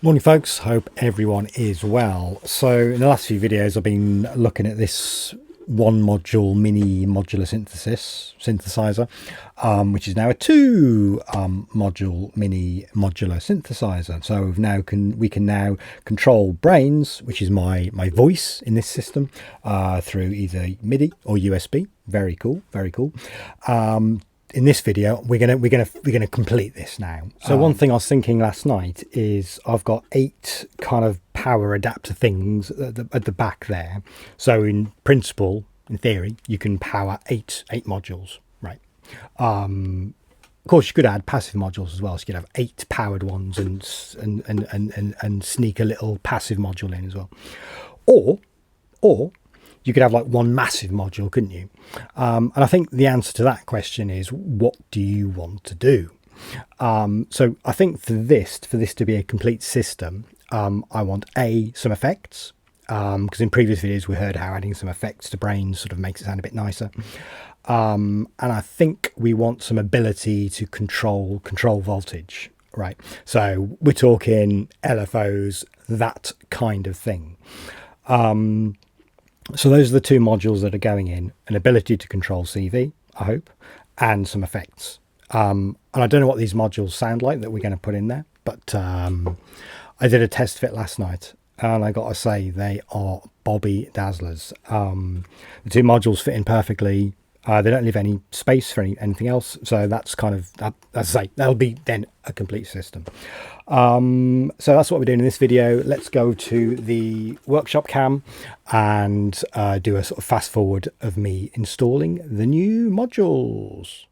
Morning folks, hope everyone is well. So in the last few videos I've been looking at this one module mini modular synthesizer, which is now a two module mini modular synthesizer. So we can now control brains, which is my voice in this system, through either MIDI or USB. Very cool, very cool. In this video we're gonna complete this now. So one thing I was thinking last night is I've got 8 kind of power adapter things at the back there. So in principle, in theory, you can power eight modules, right? Of course you could add passive modules as well, so you could have 8 powered ones and sneak a little passive module in as well, or you could have like one massive module, couldn't you? And I think the answer to that question is, what do you want to do? So I think for this to be a complete system, I want some effects, because in previous videos we heard how adding some effects to brains sort of makes it sound a bit nicer. And I think we want some ability to control voltage, right? So we're talking LFOs, that kind of thing. So those are the 2 modules that are going in: an ability to control CV, I hope, and some effects. And I don't know what these modules sound like that we're going to put in there, but I did a test fit last night, and I got to say they are Bobby Dazzlers. The 2 modules fit in perfectly. They don't leave any space for anything else, so that's kind of, as I say, that'll be then a complete system. So that's what we're doing in this video. Let's go to the workshop cam and do a sort of fast forward of me installing the new modules.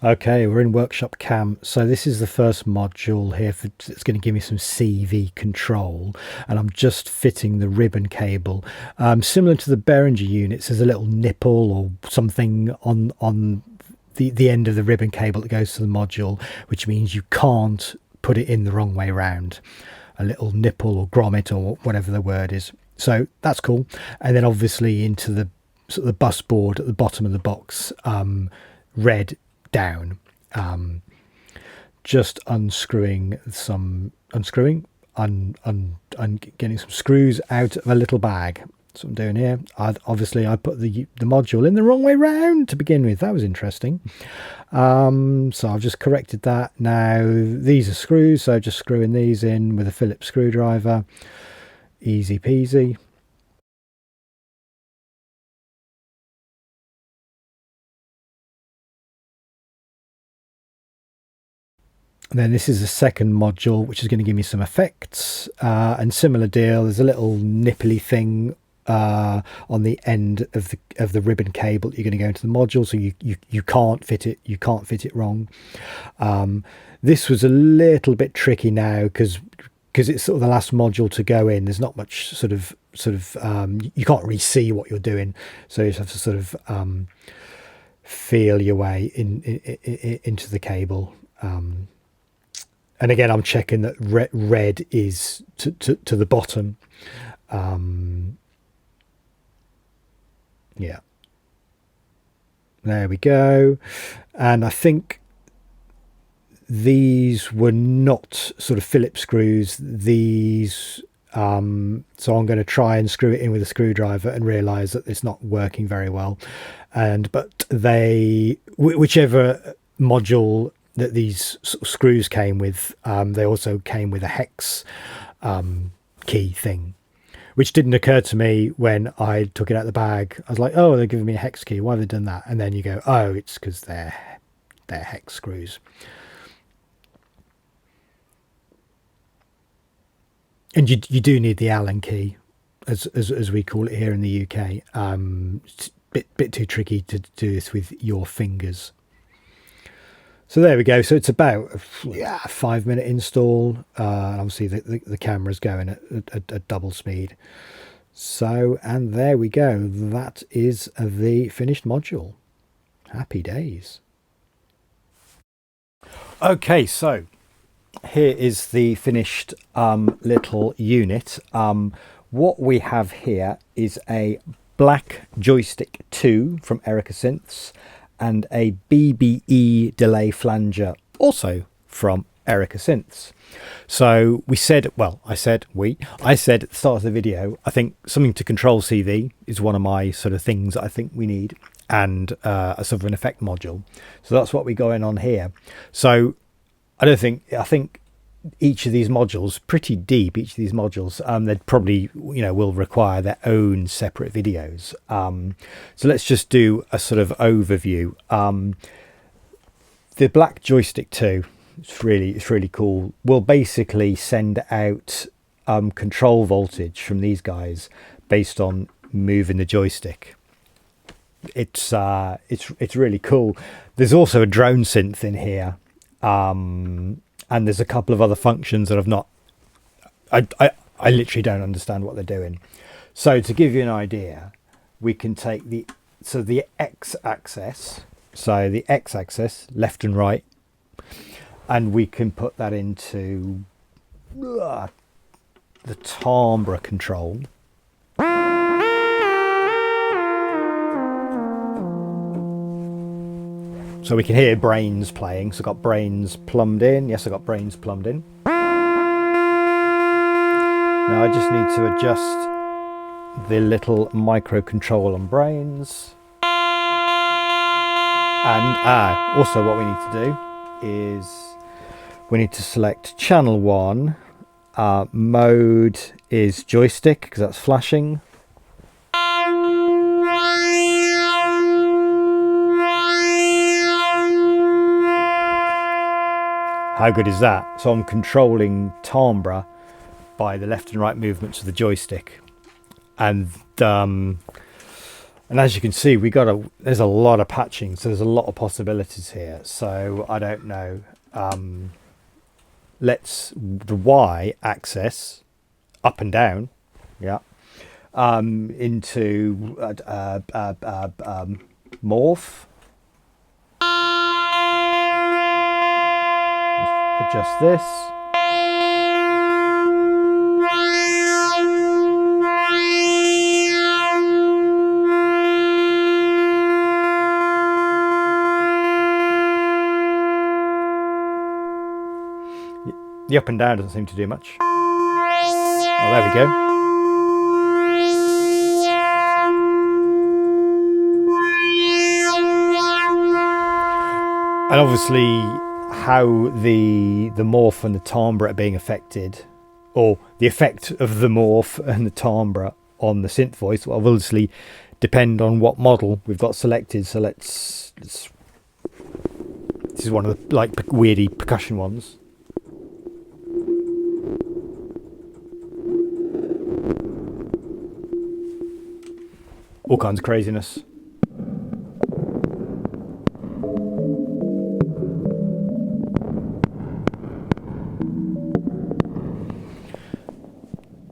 Okay, we're in workshop cam. So this is the first module here. It's going to give me some CV control, and I'm just fitting the ribbon cable. Similar to the Behringer units, there's a little nipple or something on the end of the ribbon cable that goes to the module, which means you can't put it in the wrong way around. A little nipple or grommet or whatever the word is. So that's cool. And then obviously into the sort of the bus board at the bottom of the box, red down, just unscrewing getting some screws out of a little bag. That's what I'm doing here. I put the module in the wrong way round to begin with. That was interesting. So I've just corrected that. Now these are screws, so just screwing these in with a Phillips screwdriver, easy peasy. And then this is the second module, which is going to give me some effects, and similar deal. There's a little nipply thing on the end of the ribbon cable that you're going to go into the module, so you can't fit it wrong. This was a little bit tricky now because it's sort of the last module to go in. There's not much sort of you can't really see what you're doing, so you just have to sort of feel your way into the cable. And again, I'm checking that red is to the bottom. Yeah, there we go. And I think these were not sort of Phillips screws. These, so I'm going to try and screw it in with a screwdriver and realize that it's not working very well. But whichever module that these screws came with, they also came with a hex key thing, which didn't occur to me when I took it out of the bag. I was like, oh, they're giving me a hex key, why have they done that? And then you go, oh, it's because they're hex screws. And you do need the Allen key, as we call it here in the UK. It's a bit too tricky to do this with your fingers. So there we go. So it's about a 5-minute install. And obviously the camera's going at double speed. So, and there we go. That is the finished module. Happy days. Okay, so here is the finished little unit. What we have here is a black Joystick 2 from Erica Synths, and a BBE delay flanger also from Erica Synths. So we said, well, I said at the start of the video, I think something to control CV is one of my sort of things that I think we need, and a sort of an effect module. So that's what we're going on here. So I think each of these modules, pretty deep, each of these modules, they'd probably, will require their own separate videos. So let's just do a sort of overview. The black Joystick 2, it's really cool. We'll basically send out control voltage from these guys based on moving the joystick. It's really cool. There's also a drone synth in here, and there's a couple of other functions that I literally don't understand what they're doing. So to give you an idea, we can take the x-axis, left and right, and we can put that into the timbre control. So we can hear brains playing. So I've got brains plumbed in. Yes, I've got brains plumbed in. Now I just need to adjust the little microcontrol on brains. And also what we need to do is we need to select channel 1. Mode is joystick because that's flashing. How good is that? So I'm controlling timbre by the left and right movements of the joystick, and as you can see, there's a lot of patching, so there's a lot of possibilities here. So I don't know. Let's the Y axis up and down, yeah, into morph. Adjust this. The up and down doesn't seem to do much. Oh, there we go. And obviously how the morph and the timbre are being affected, or the effect of the morph and the timbre on the synth voice, will obviously depend on what model we've got selected. So let's this is one of the weirdy percussion ones. All kinds of craziness.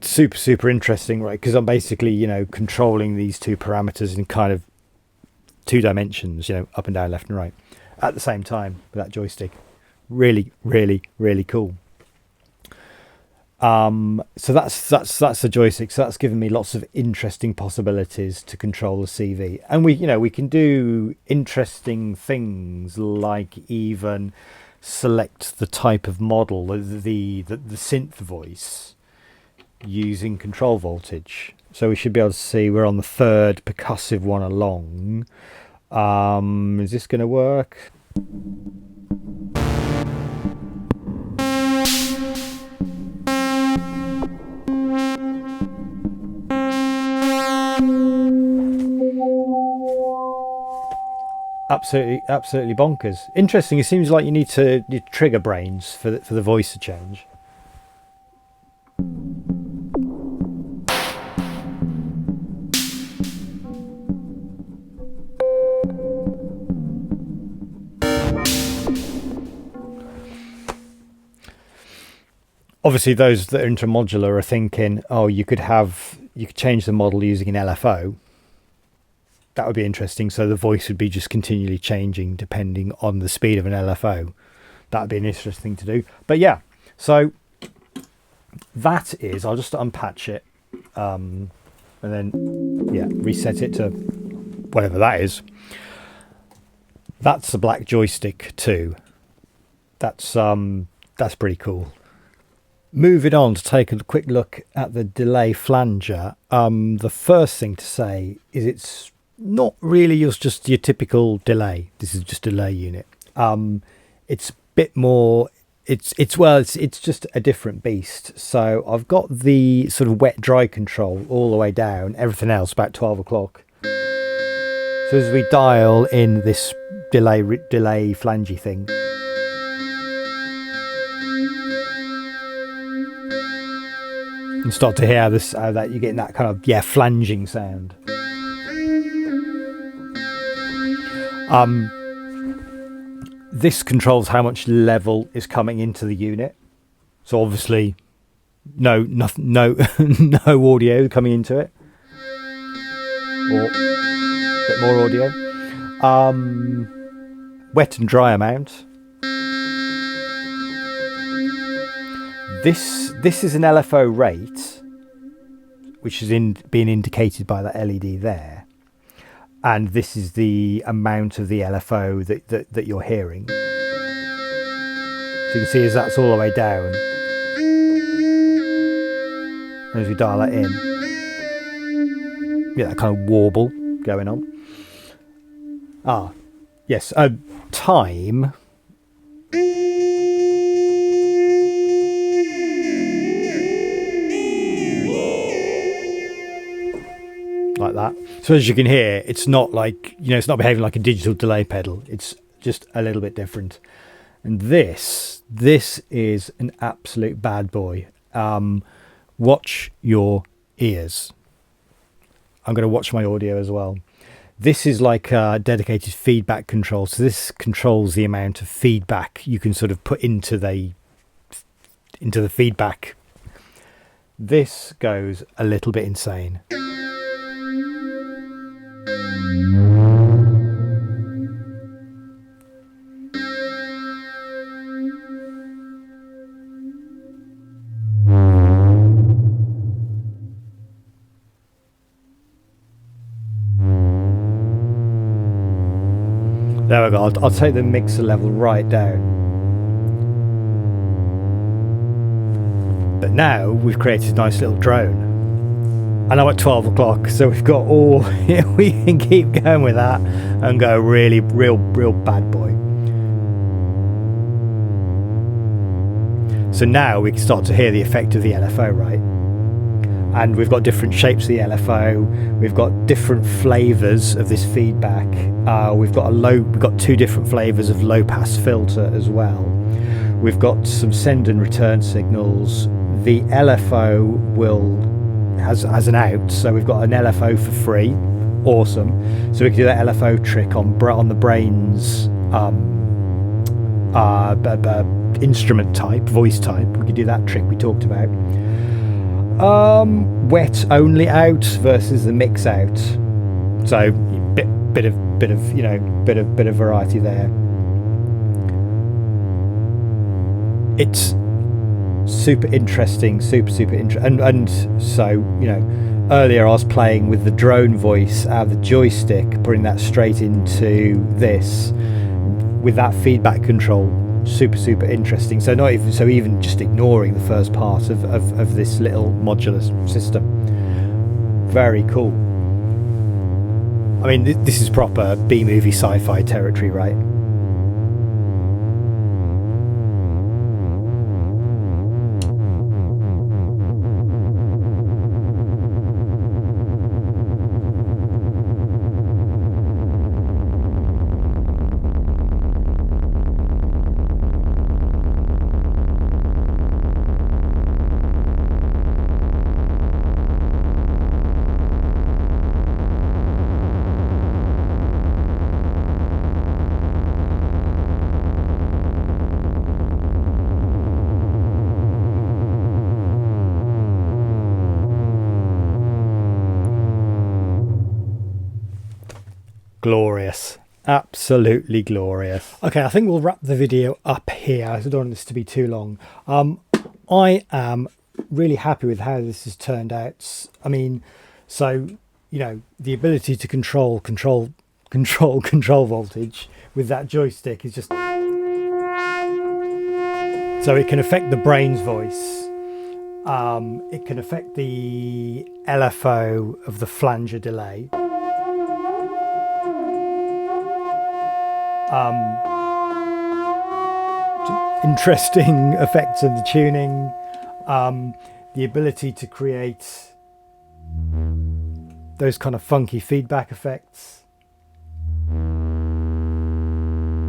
Super interesting, right? Because I'm basically, controlling these two parameters in kind of 2 dimensions, up and down, left and right, at the same time with that joystick. Really cool. So that's the joystick. So that's given me lots of interesting possibilities to control the CV, and we can do interesting things like even select the type of model, the synth voice, using control voltage. So we should be able to see we're on the 3rd percussive one along. Is this going to work? Absolutely bonkers. Interesting. It seems like you need to trigger brains for the voice to change. Obviously, those that are into Modular are thinking, oh, you could change the model using an LFO. That would be interesting. So the voice would be just continually changing depending on the speed of an LFO. That would be an interesting thing to do. But yeah, so that is, I'll just unpatch it, and then yeah, reset it to whatever that is. That's a black joystick too. That's pretty cool. Moving on to take a quick look at the delay flanger. The first thing to say is it's not really just your typical delay. This is just a delay unit. It's a bit more. It's just a different beast. So I've got the sort of wet dry control all the way down. Everything else about 12 o'clock. So as we dial in this delay flangey thing, and start to hear how that you're getting that kind of flanging sound. This controls how much level is coming into the unit. So obviously, no audio coming into it, or a bit more audio. Wet and dry amount. This is an LFO rate, which is being indicated by that LED there, and this is the amount of the LFO that you're hearing. So you can see as that's all the way down, and as we dial that in, that kind of warble going on. Yes, time. Like that. So as you can hear, it's not like, it's not behaving like a digital delay pedal. It's just a little bit different. And this is an absolute bad boy. Watch your ears. I'm going to watch my audio as well. This is like a dedicated feedback control. So this controls the amount of feedback you can sort of put into the feedback. This goes a little bit insane. There we go. I'll take the mixer level right down. But now we've created a nice little drone. And I'm at 12 o'clock, so we've got all... we can keep going with that and go real bad boy. So now we can start to hear the effect of the LFO, right? And we've got different shapes of the LFO. We've got different flavors of this feedback. We've got two different flavors of low pass filter as well. We've got some send and return signals. The LFO has an out, so we've got an LFO for free. Awesome. So we can do that LFO trick on the Brain's instrument type, voice type. We can do that trick we talked about. Wet only out versus the mix out, so bit of variety there. It's super interesting, super interesting, and so earlier I was playing with the drone voice out of the joystick, putting that straight into this with that feedback control. Super interesting. So even just ignoring the first part of this little modular system, very cool. I mean, this is proper B-movie sci-fi territory, right? Glorious. Absolutely glorious. Okay, I think we'll wrap the video up here. I don't want this to be too long. I am really happy with how this has turned out. I mean, so you know, the ability to control voltage with that joystick is just, so it can affect the brain's voice. It can affect the LFO of the flanger delay. Interesting effects of the tuning. The ability to create those kind of funky feedback effects,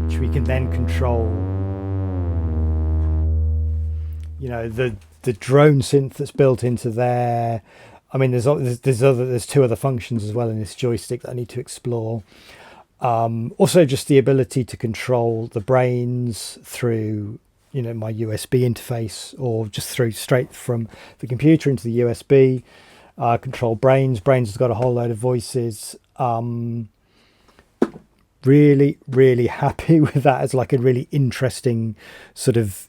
which we can then control. You know, the drone synth that's built into there. I mean, there's two other functions as well in this joystick that I need to explore. Also, just the ability to control the brains through, you know, my USB interface, or just through straight from the computer into the USB. Control brains. Brains has got a whole load of voices. Really happy with that as like a really interesting sort of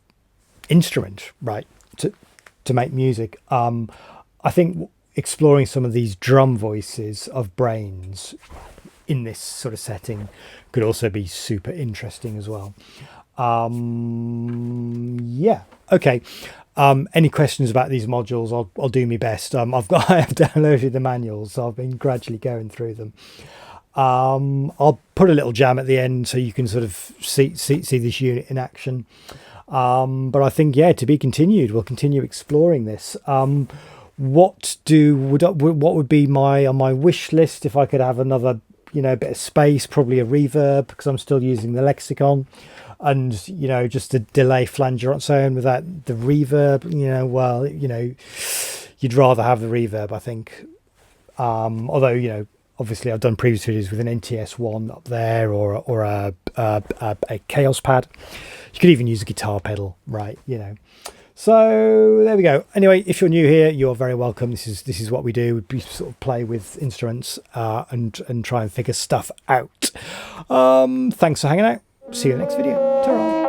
instrument, right, to make music. I think exploring some of these drum voices of brains in this sort of setting could also be super interesting as well. Yeah, okay. Any questions about these modules, I'll do my best. I have downloaded the manuals, so I've been gradually going through them. I'll put a little jam at the end so you can sort of see this unit in action. But I think, yeah, to be continued. We'll continue exploring this. What would be on my wish list if I could have another, you know, bit of space? Probably a reverb, because I'm still using the Lexicon, and, you know, just a delay flanger on its own without the reverb. You know, well, you know, you'd rather have the reverb, I think. Although, you know, obviously I've done previous videos with an NTS1 up there, or a Chaos pad. You could even use a guitar pedal, right? You know. So there we go. Anyway, if you're new here, you're very welcome. This is what we do. We sort of play with instruments and try and figure stuff out. Thanks for hanging out. See you in the next video. Ta-ra.